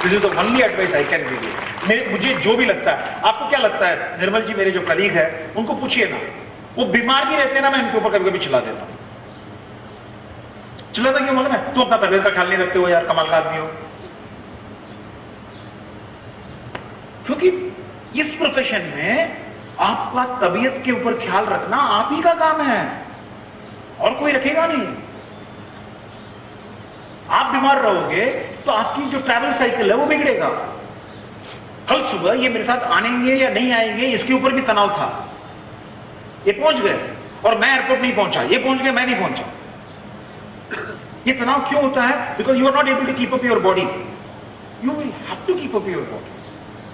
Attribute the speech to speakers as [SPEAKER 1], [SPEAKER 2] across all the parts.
[SPEAKER 1] This is the only advice I can give you. मुझे जो भी लगता है, आपको क्या लगता है? निर्मल जी मेरे जो कलीग है उनको पूछिए ना, वो बीमार भी रहते हैं ना, मैं इनके ऊपर कभी कभी चिल्ला देता हूं। चिल्लाता क्यों मालूम है? तुम अपना तबीयत का ख्याल नहीं रखते हो यार, कमाल का आदमी हो। क्योंकि इस प्रोफेशन में आपका तबीयत के ऊपर ख्याल रखना आप ही का काम है, और कोई रखेगा नहीं। आप बीमार रहोगे तो आपकी जो ट्रैवल साइकिल है वो बिगड़ेगा। कल सुबह ये मेरे साथ आएंगे या नहीं आएंगे इसके ऊपर भी तनाव था। ये पहुंच गए और मैं एयरपोर्ट नहीं पहुंचा, ये पहुंच गए मैं नहीं पहुंचा। ये तनाव क्यों होता है? Because you are not able to keep up your body. You will have to keep up your body.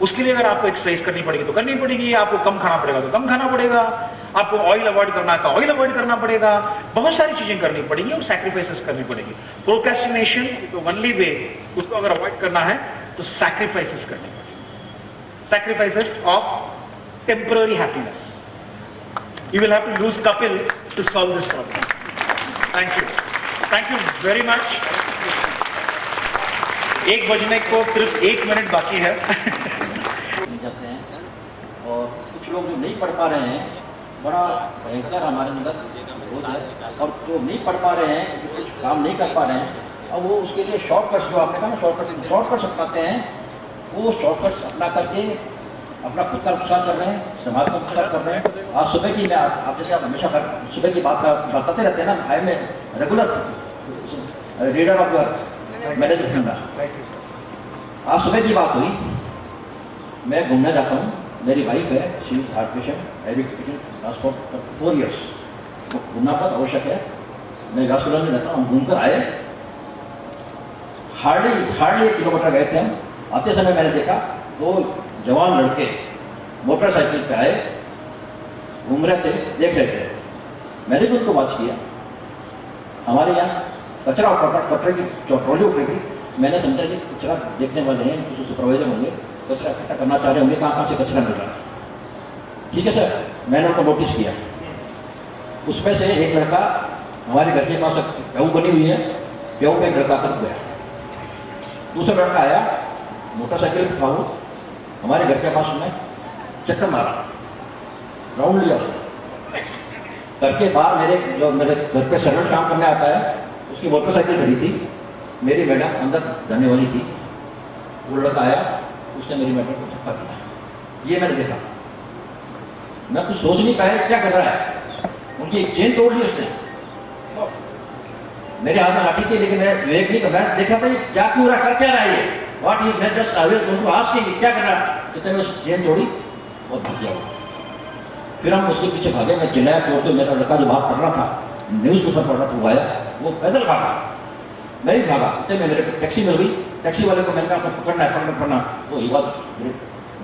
[SPEAKER 1] उसके लिए अगर आपको एक्सरसाइज करनी पड़ेगी तो करनी पड़ेगी, आपको कम खाना पड़ेगा तो कम खाना पड़ेगा, आपको ऑयल अवॉइड करना है तो ऑयल अवॉइड करना पड़ेगा, बहुत सारी चीजें करनी पड़ेगी और सैक्रिफाइसेस करनी पड़ेगी। Procrastination is the only way, उसको अगर अवॉइड करना है तो सैक्रिफाइसेस करनी पड़ेगी। Sacrifices of temporary happiness. You will have to lose couple to solve this problem. Thank you very much. 1 बजने को सिर्फ 1 मिनट बाकी है।
[SPEAKER 2] जाते हैं और कुछ लोग जो नहीं पढ़ पा रहे हैं, बड़ा भयंकर हमारे अंदर विरोध है, और जो नहीं पढ़ पा रहे हैं, जो कुछ काम नहीं कर पा रहे हैं, और वो उसके लिए शॉर्टकट्स, जो आपने कहा ना शॉर्टकट्स अपनाते हैं, वो शॉर्टकट्स अपना करके अपना खुद का नुकसान कर रहे हैं, समाज का नुकसान कर रहे हैं। आज सुबह की मैं आप जैसे आप हमेशा सुबह की बात बताते रहते हैं ना, आई में regular reader of your manager ठंडा। आज सुबह की बात हुई, मैं घूमने जाता हूँ, मेरी वाइफ है, she is heart patient, education transport 4 years, तो घूमना बहुत आवश्यक है। मैं राजपुरा में रहता हूँ, हम घूमकर आए, हार्डली 1 किलोमीटर गए थे हम। आते समय मैंने देखा 2 जवान लड़के मोटरसाइकिल पे आए, घूम रहे थे, देख रहे थे। मैंने भी उनको बात किया। हमारे यहाँ कचरा कचरे की ट्रॉली उठेगी, मैंने समझा कि कचरा देखने वाले हैं, कुछ सुपरवाइजर होंगे, कचरा इकट्ठा करना चाह रहे होंगे, कहाँ से कचरा मिल रहा है। ठीक है सर, मैंने उनको नोटिस किया। उसमें से एक लड़का, हमारे घर के पास प्याऊ बनी हुई है, प्याऊ में एक लड़का कर गया। दूसरा लड़का आया, मोटरसाइकिल पर था वो, हमारे घर के पास उसने चक्कर मारा, राउंड लिया उसने। घर के बाहर मेरे घर पे सर्वेंट काम करने आता है, उसकी मोटरसाइकिल खड़ी थी, मेरी मैडम अंदर जाने वाली थी, वो लड़का आया, उसने मेरी मैडम को धक्का दिया। ये मैंने देखा, मैं कुछ सोच नहीं पाया क्या कर रहा है। उनकी एक चेन तोड़ ली उसने, मेरे हाथ में लाठी थी, लेकिन मैं विवेक नहीं कर, मैं देखा था क्या क्यों रहा, कर क्या रहा है ये, व्हाट इज, मैं जस्ट अवेयर उनको आज के क्या कर रहा, तो मैं चेन तोड़ी और भाग गया। फिर हम उसके पीछे भागे, मैं चिल्लाया, फिर तो मेरा लड़का जो बाहर पढ़ रहा था, न्यूज़ पेपर पढ़ रहा था, वो आया, वो पैदल भागा, मैं भी भागा। इतने में मेरे टैक्सी मिल गई, टैक्सी वाले को मैंने कहा पकड़ना है, पकड़ना। तो ये बात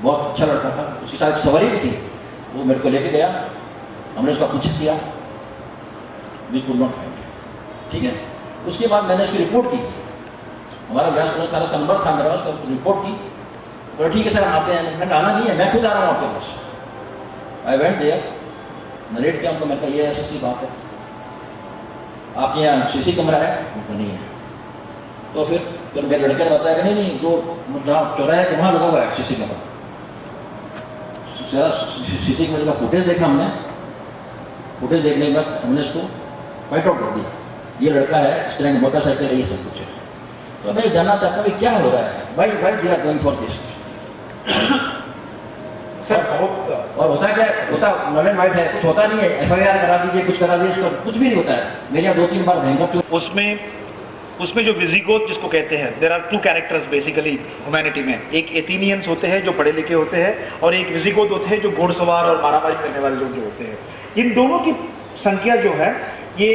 [SPEAKER 2] बहुत अच्छा लड़का था, उसके साथ सवारी भी थी, वो मेरे को लेके गया, हमने उसका पूछ किया, वी कुड नॉट फाइंड। ठीक है, उसके बाद मैंने उसकी रिपोर्ट की, हमारा गैस पुलिस का नंबर था मेरा, उसका रिपोर्ट की। तो ठीक है सर, हम आते हैं। मैंने कहा आना नहीं है, मैं खुद आ रहा हूँ आपके पास। आई वेंट देयर, नरेट किया उनको, मैंने कहा ये ऐसी बात है, आपके यहाँ सीसी कैमरा है? उनको नहीं है। तो फिर मेरे लड़के ने बताया कि नहीं, जो जहाँ चौराहे के वहाँ लगा हुआ है सीसी कैमरा। सीसी कैमरे का फुटेज देखा हमने, फुटेज देखने के बाद हमने उसको फाइट आउट कर दिया, ये लड़का है, इस तरह की मोटरसाइकिल है, ये सब कुछ है। तो मैं जानना चाहता हूँ कि क्या हो रहा है, भाई they are going for this sir. और होता क्या, होता नॉन एंड वाइट है, कुछ होता नहीं है, FIR करा दीजिए, कुछ करा दीजिए, इसको कुछ भी नहीं होता है। मेरे यहाँ 2-3 बार भयंकर
[SPEAKER 1] उसमें जो विजिगोथ जिसको कहते हैं, there are 2 characters basically humanity में। एक एथेनियंस होते हैं जो पढ़े लिखे होते हैं, और एक विजिगोथ होते हैं जो घोड़सवार और मारामारी करने वाले लोग जो होते हैं। इन दोनों की संख्या जो है ये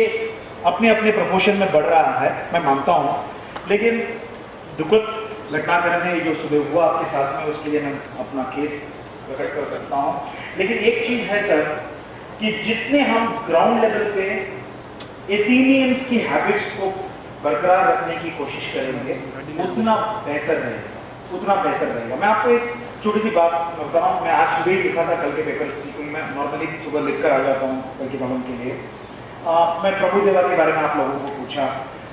[SPEAKER 1] अपने अपने प्रपोर्शन में बढ़ रहा है, मैं मानता हूँ। लेकिन दुखद घटनाक्रम है जो सुबह हुआ आपके साथ में, उसके लिए मैं अपना खेद प्रकट कर सकता हूँ। लेकिन एक चीज है सर, कि जितने हम ग्राउंड लेवल पे एथेनियंस की हैबिट्स को बरकरार रखने की कोशिश करेंगे, उतना बेहतर रहेगा। मैं आपको एक छोटी सी बात बताता हूँ। मैं आज सुबह ही लिखा था कल के पेपर, क्योंकि मैं नॉर्मली सुबह लिख कर आ जाता हूँ कल के कॉलम के लिए। मैं प्रभु देवा के बारे में आप लोगों को पूछा,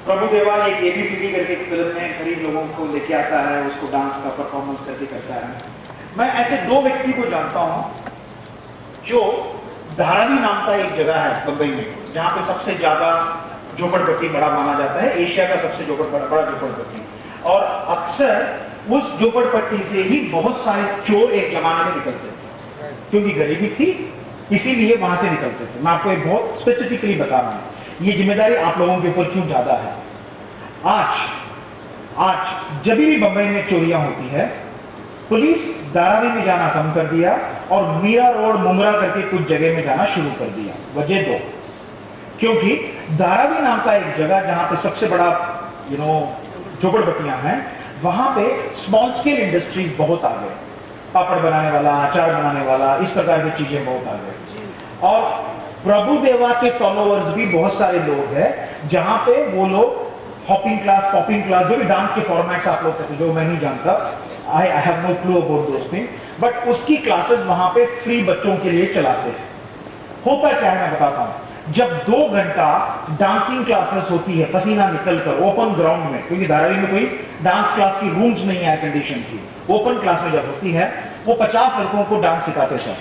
[SPEAKER 1] प्रभुदेवा एक ABCD करके एक फिल्म में गरीब लोगों को लेके आता है, उसको डांस का परफॉर्मेंस करके करता है। मैं ऐसे दो व्यक्ति को जानता हूं जो धारावी नाम का एक जगह है बंबई में, जहां पे सबसे ज्यादा झोपड़पट्टी बड़ा माना जाता है, एशिया का सबसे बड़ा झोपड़पट्टी। और अक्सर उस झोपड़पट्टी से ही बहुत सारे चोर एक जमाने में निकलते थे, क्योंकि गरीबी थी इसीलिए वहां से निकलते थे। मैं आपको एक बहुत स्पेसिफिकली बता रहा हूं, ये जिम्मेदारी आप लोगों के ऊपर क्यों ज्यादा है। आज जब भी बंबई में चोरियां होती है, पुलिस धारावी में जाना कम कर दिया और मीरा रोड मुंगरा करके कुछ जगह में जाना शुरू कर दिया। वजह दो, क्योंकि धारावी नाम का एक जगह जहां पे सबसे बड़ा झोपड़पट्टियां हैं, वहां पे स्मॉल स्केल इंडस्ट्रीज बहुत आ गए, पापड़ बनाने वाला, अचार बनाने वाला, इस प्रकार की चीजें बहुत आ गए। और प्रभुदेवा के फॉलोअर्स भी बहुत सारे लोग हैं, जहां पे वो लोग हॉपिंग क्लास, पॉपिंग क्लास, जो भी डांस के फॉर्मेट्स आप लोग कहते हैं, जो मैं नहीं जानता, I have no clue about those thing, but उसकी क्लासेस वहां पे फ्री बच्चों के लिए चलाते हैं। होता क्या है मैं बताता हूं, जब 2 घंटा डांसिंग क्लासेस होती है पसीना निकलकर ओपन ग्राउंड में, क्योंकि धारावी में कोई डांस क्लास की रूम्स नहीं है एयर कंडीशन की, ओपन क्लास में जब होती है, वो 50 लड़कों को डांस सिखाते सर।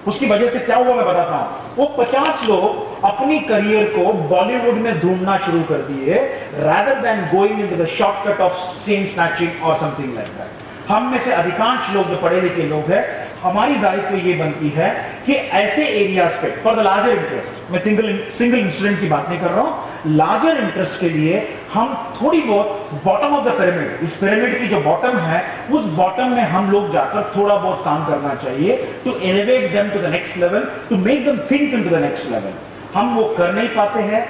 [SPEAKER 1] उसकी वजह से क्या हुआ मैं बताता हूं, वो 50 लोग अपनी करियर को बॉलीवुड में ढूंढना शुरू कर दिए, rather than going into the shortcut of scene snatching or something like that। हम में से अधिकांश लोग जो पढ़े लिखे लोग हैं, हमारी दायित्व ये बनती है कि ऐसे एरियाज पे फॉर द लार्जर इंटरेस्ट, मैं सिंगल इंसिडेंट की बात नहीं कर रहा हूं, लार्जर इंटरेस्ट के लिए हम थोड़ी बहुत बॉटम ऑफ द पिरामिड, इस पिरामिड की जो बॉटम है, उस बॉटम में हम लोग जाकर थोड़ा बहुत काम करना चाहिए to elevate them to the next level, to make them think into the next level. हम वो कर नहीं पाते हैं।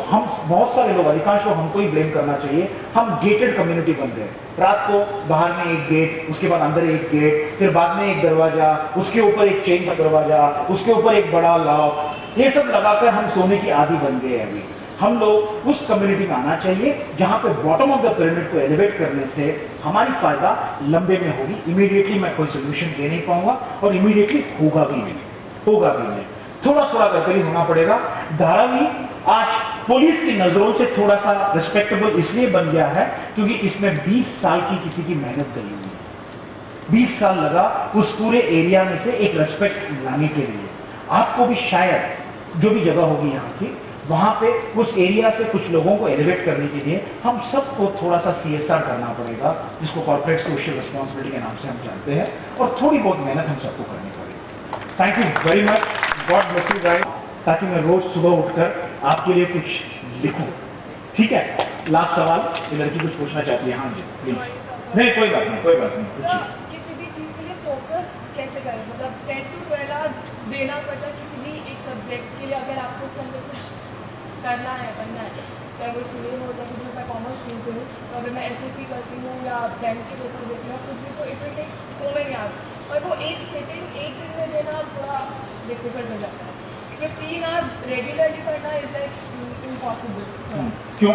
[SPEAKER 1] हम बहुत सारे लोग, अधिकांश लोग हमको ही ब्लेम करना चाहिए। हम गेटेड कम्युनिटी बन गए, रात को बाहर में एक गेट, उसके बाद अंदर एक गेट, फिर बाद में एक दरवाजा, उसके ऊपर एक चेन का दरवाजा, उसके ऊपर एक बड़ा लॉक, ये सब लगाकर हम सोने की आदी बन गए। अभी हम लोग उस कम्युनिटी में आना चाहिए जहां पे बॉटम ऑफ द पिरामिड को एलिवेट करने से हमारी फायदा लंबे में होगी। इमीडिएटली मैं कोई सोल्यूशन दे नहीं पाऊंगा और इमीडिएटली होगा भी नहीं, थोड़ा थोड़ा करके ही होना पड़ेगा। धारावी आज पुलिस की नजरों से थोड़ा सा रिस्पेक्टेबल इसलिए बन गया है क्योंकि इसमें 20 साल की किसी की मेहनत गई हुई है। 20 साल लगा उस पूरे एरिया में से एक रेस्पेक्ट लाने के लिए। आपको भी शायद जो भी जगह होगी यहाँ की, वहां पे उस एरिया से कुछ लोगों को एलिवेट करने के लिए हम सबको थोड़ा सा CSR करना पड़ेगा, जिसको कॉर्पोरेट सोशल रिस्पॉन्सिबिलिटी के नाम से हम जानते हैं, और थोड़ी बहुत मेहनत हम सबको करनी पड़ेगी। Thank you very much, God bless you guys, ताकि मैं रोज सुबह उठकर आपके लिए कुछ लिखूं। ठीक है, लास्ट सवाल, ये लड़की कुछ पूछना चाहती है। हाँ जी प्लीज। नहीं कोई बात नहीं पूछिए।
[SPEAKER 3] किसी भी चीज़ के लिए फोकस कैसे करें, मतलब 10 to 12 आवर्स देना पड़ता है किसी भी एक सब्जेक्ट के लिए, अगर आपको उसके अंदर कुछ करना है, बनना है, चाहे वो सिविल हो, चाहे कुछ मैं कॉमर्स स्ट्रीम से हूँ, तो अगर मैं SSC करती हूँ या बैंक के पेपर देती हूँ कुछ भी, तो it will take so many hours, और वो एक सिटिंग एक दिन में देना थोड़ा डिफिकल्ट हो जाता है। 15 आवर्स रेगुलरली करना इज लाइक इम्पॉसिबल।
[SPEAKER 1] क्यों?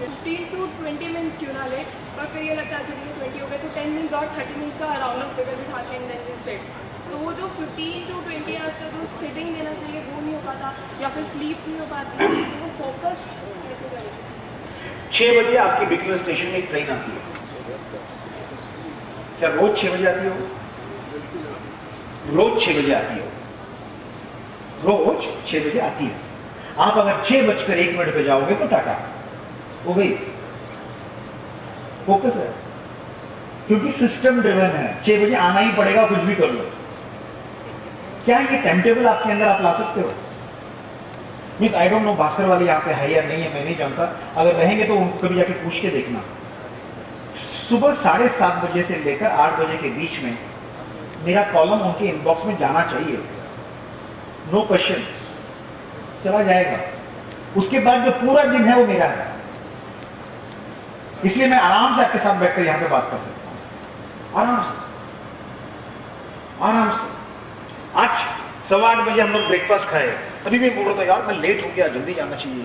[SPEAKER 3] 15 to 20 मिनट्स क्यों ना ले, पर फिर ये लगता है अच्छा 20 हो गए तो 10 मिनट्स और 30 मिनट्स का राउंड ऑफ फिगर बिठा के एंड देन सेट। तो वो जो 15 to 20 आवर्स का जो सिटिंग देना चाहिए वो नहीं हो पाता, या फिर स्लीप नहीं हो पाती, तो वो फोकस कैसे करें?
[SPEAKER 1] 6 बजे आपकी बिकनर स्टेशन में एक ट्रेन आती है, क्या रोज 6 बजे आती हो? रोज 6 बजे आती हो, रोज 6 बजे आती है। आप अगर 6:01 पे जाओगे तो टाटा हो गई। फोकस है, क्योंकि सिस्टम ड्रिवन है, 6 बजे आना ही पड़ेगा, कुछ भी कर लो। क्या ये टाइम टेबल आपके अंदर आप ला सकते हो? Means I don't know Bhaskar वाली यहाँ पे है या नहीं है, मैं नहीं जानता, अगर रहेंगे तो उनको कभी जाके पूछ के देखना। सुबह 7:30 बजे से लेकर 8 बजे के बीच में मेरा कॉलम उनके इनबॉक्स में जाना चाहिए, नो क्वेश्चन, चला जाएगा। उसके बाद जो पूरा दिन है वो मेरा है, इसलिए मैं आराम से आपके साथ बैठकर यहाँ पे बात कर सकता हूँ, आराम से। आज 8:15 बजे हम लोग ब्रेकफास्ट खाए, अभी भी बोल रहा था यार मैं लेट हो गया, जल्दी जाना चाहिए।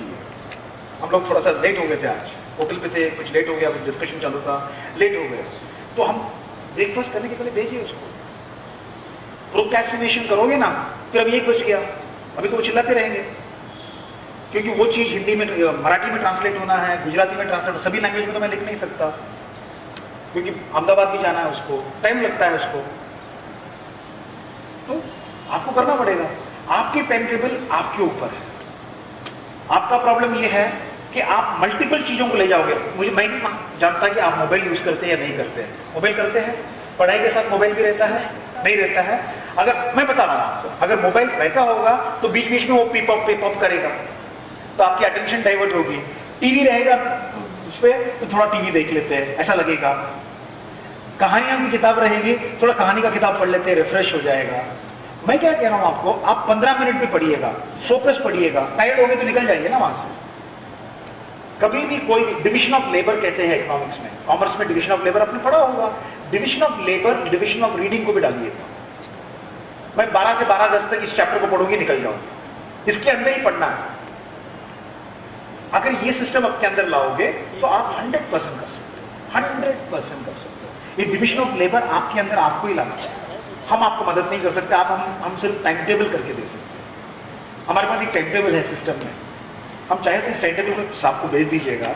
[SPEAKER 1] हम लोग थोड़ा सा लेट हो गए थे, आज होटल पे थे, कुछ लेट हो गया, कुछ डिस्कशन चालू था, लेट हो गए। तो हम ब्रेकफास्ट करने के पहले भेजिए उसको, प्रोक्रेस्टिनेशन करोगे ना, फिर अभी 1 बज गया, अभी तो वो चिल्लाते रहेंगे। क्योंकि वो चीज़ हिंदी में, मराठी में ट्रांसलेट होना है, गुजराती में ट्रांसलेट, सभी लैंग्वेज में तो मैं लिख नहीं सकता, क्योंकि अहमदाबाद भी जाना है, उसको टाइम लगता है उसको। तो आपको करना पड़ेगा। आपकी टाइम टेबल आपके ऊपर है। आपका प्रॉब्लम ये है कि आप मल्टीपल चीज़ों को ले जाओगे। मैं नहीं जानता कि आप मोबाइल यूज़ करते हैं या नहीं करते हैं। मोबाइल करते हैं, पढ़ाई के साथ मोबाइल भी रहता है, नहीं रहता है। अगर मैं बता रहा हूँ आपको, अगर मोबाइल रहता होगा तो बीच बीच में वो पिप अप करेगा, तो आपकी अटेंशन डाइवर्ट होगी। टीवी रहेगा उस पर तो थोड़ा टीवी देख लेते हैं, ऐसा लगेगा। कहानियों की किताब रहेगी, थोड़ा कहानी का किताब पढ़ लेते हैं, रिफ्रेश हो जाएगा। मैं क्या कह रहा हूं आपको, आप 15 मिनट में पढ़िएगा, फोकस पढ़िएगा। टायर्ड हो गए तो निकल जाइए ना वहां से। कभी भी कोई डिविजन ऑफ लेबर कहते हैं इकोनॉमिक्स में, कॉमर्स में डिविजन ऑफ लेबर आपने पढ़ा होगा। Division of labour, division of reading को भी डालिएगा। मैं 12 से 12:10 तक इस चैप्टर को पढ़ूंगी, निकल जाऊंगी। इसके अंदर ही पढ़ना है। अगर ये सिस्टम आपके अंदर लाओगे तो आप 100% कर सकते हो, 100% कर सकते हो। ये डिविजन ऑफ लेबर आपके अंदर आपको ही लाना है। हम आपको मदद नहीं कर सकते, हम सिर्फ टाइम टेबल करके दे सकते हैं। हमारे पास एक टाइम टेबल है सिस्टम में, हम चाहे तो इस टाइम टेबल को आपको भेज दीजिएगा,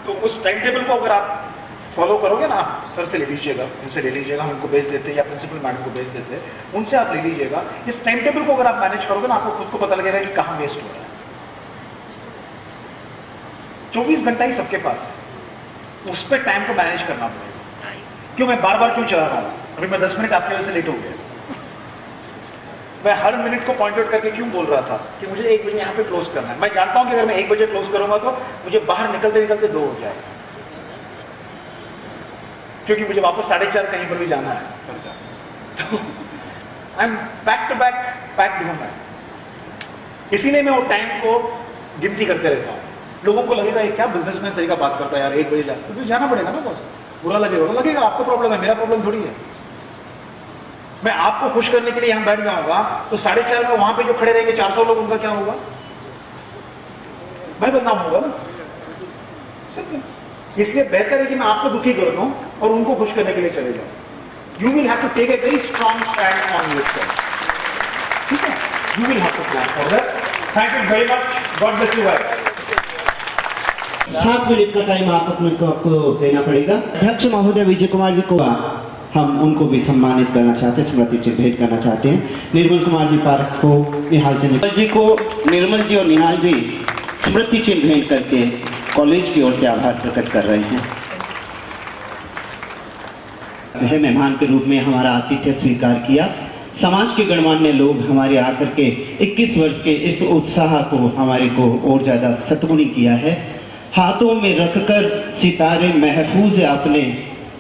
[SPEAKER 1] तो उस टाइम टेबल को अगर आप फॉलो करोगे ना, सर से ले लीजिएगा, उनसे ले लीजिएगा, हम उनको भेज देते हैं या प्रिंसिपल मैडम को भेज देते हैं, उनसे आप ले लीजिएगा। इस टाइम टेबल को अगर आप मैनेज करोगे ना, आपको खुद को पता लगेगा कि कहाँ वेस्ट हो रहा है। 24 घंटा ही सबके पास है, उस पर टाइम को मैनेज करना पड़ेगा। क्यों मैं बार बार क्यों चला रहा हूँ? अभी मैं 10 मिनट आपकी वजह से लेट हो गया। मैं हर मिनट को पॉइंट आउट करके क्यों बोल रहा था कि मुझे 1 बजे यहाँ पे क्लोज करना है। मैं जानता हूँ कि अगर मैं 1 बजे क्लोज करूंगा तो मुझे बाहर निकलते निकलते 2 हो जाएगा, क्योंकि मुझे वापस 4:30 कहीं पर भी जाना है। तो I am back to back packed हूँ मैं, इसीलिए मैं वो टाइम को गिनती करते रहता हूँ। लोगों को लगेगा ये क्या बिजनेसमैन सही का बात करता है यार, 1 बजे जाता तो जाना पड़ेगा ना बॉस। बुरा लगेगा तो लगेगा, आपका प्रॉब्लम है, मेरा प्रॉब्लम थोड़ी है। मैं आपको खुश करने के लिए यहाँ बैठ जाऊंगा तो 4:30 में वहां पे जो खड़े रहेंगे 400 लोग, उनका क्या होगा? मैं बदनाम होगा ना। इसलिए बेहतर है कि मैं आपको दुखी कर दूं और उनको खुश करने के लिए चले जाऊं। You will have to take a very strong stand on yourself, ठीक है? You will have to plan for that. Thank you very much, God bless you guys.
[SPEAKER 4] 7 minute का टाइम आपको देना पड़ेगा। अध्यक्ष महोदय विजय कुमार जी को हम उनको भी सम्मानित करना चाहते हैं, स्मृति चिन्ह भेंट करना चाहते हैं। निर्मल कुमार जी पार्क को, निहाल चंद्र जी को, निर्मल जी और निहाल जी स्मृति चिन्ह भेंट करके कॉलेज की ओर से आभार प्रकट कर रहे हैं। वह मेहमान के रूप में हमारा आतिथ्य स्वीकार किया। समाज के गणमान्य लोग हमारे आकर के 21 वर्ष के इस उत्साह को हमारे को और ज़्यादा सतगुणी किया है। हाथों में रखकर सितारे महफूज अपने,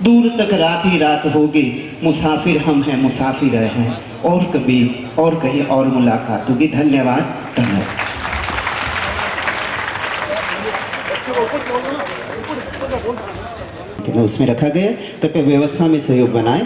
[SPEAKER 4] दूर तक रात ही रात होगी, मुसाफिर हम हैं मुसाफिर रहे हैं, और कभी और कहीं और मुलाकात होगी। धन्यवाद, धन्यवाद। उसमें रखा गया, कृपया व्यवस्था में सहयोग बनाएं।